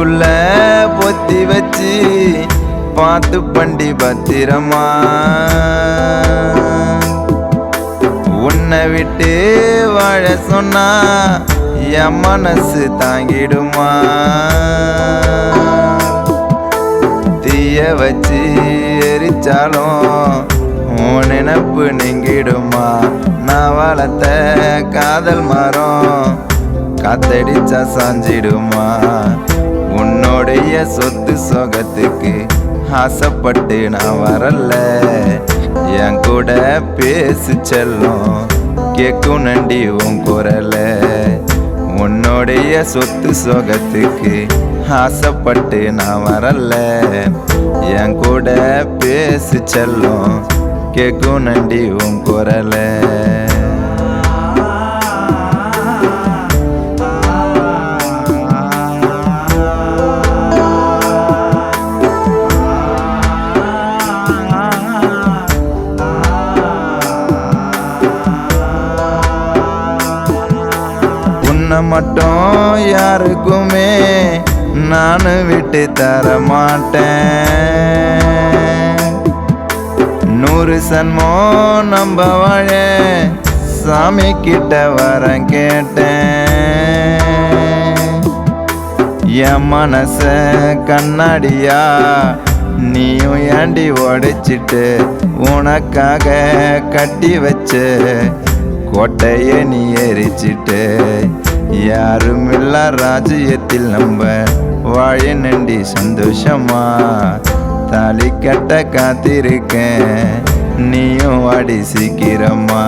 நெஞ்சுக்குள்ள பொத்தி வச்சு பார்த்து பண்டி பத்திரமா. உன்னை விட்டு வாழ சொன்னா என் மனசு தாங்கிடுமா. தீய வச்சு எரிச்சாலும் உன் நினப்பு நீங்கிடுமா. நான் வளர்த்த காதல் மரம் காத்தடிச்சா சாஞ்சிடுமா. உன்னுடைய சொத்து சொகத்துக்கு ஆசைப்பட்டு நான் வரல. என் கூட பேசு செல்லும் கேட்கும் நண்டி உன் குரல. உன்னுடைய சொத்து சொகத்துக்கு ஆசைப்பட்டு நான் வரல. என் கூட பேசு செல்லும் கேட்கும் நண்டி உன் குரல. மட்டும் யாருக்குமே நான் விட்டு தர மாட்டேன். 100 சன்மம் நம்ப வாழ சாமி கிட்ட வர கேட்டேன். என் மனச கண்ணாடியா நீயும் ஏண்டி உடைச்சிட்டு உனக்காக கட்டி வச்ச கோட்டைய நீ எரிச்சிட்டு. யாருமில்ல ராஜ்யத்தில் நம்ப வாழ நண்டி சந்தோஷமா. தாலி கட்ட காத்திருக்கேன் நீயும் வாடி சீக்கிரமா.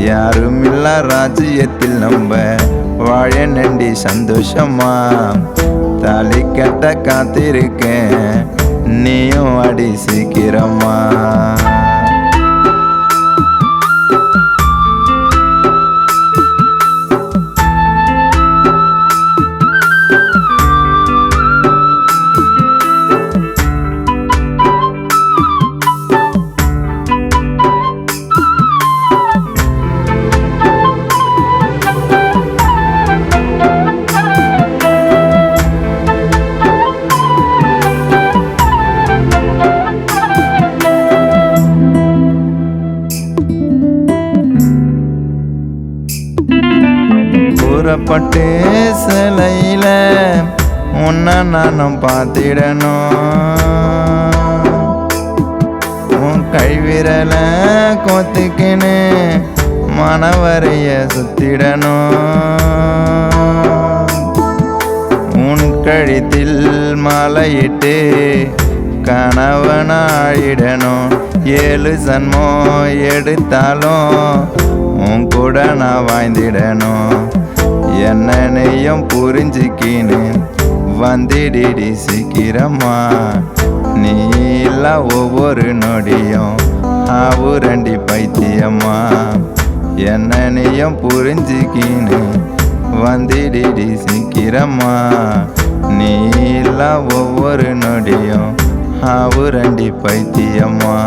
யாருமில்ல ராஜ்யத்தில் நம்ப வாழ நண்டி சந்தோஷமா. தாலி கட்ட காத்திருக்கேன் நீயும் வாடி சீக்கிரமா. கூறப்பட்டு சிலையில உன்னை நானும் பார்த்திடணும். உன் கைவிரல கோத்துக்கின்னு மனவரைய சுத்திடணும். உன் கழுத்தில் மலையிட்டு கணவனாயிடணும். 7 சன்மம் எடுத்தாலும் உன் கூட நான் வாழ்ந்திடணும். என்னையும் புரிஞ்சுக்கின்னு வந்திடி சீக்கிரமா. நீ இல்ல ஒவ்வொரு நொடியும் ஆவுரண்டி பைத்தியம்மா. என்னையும் புரிஞ்சுக்கின்னு வந்திடி சீக்கிரமா. நீ இல்ல ஒவ்வொரு நொடியும் ஆவுரண்டி பைத்தியம்மா.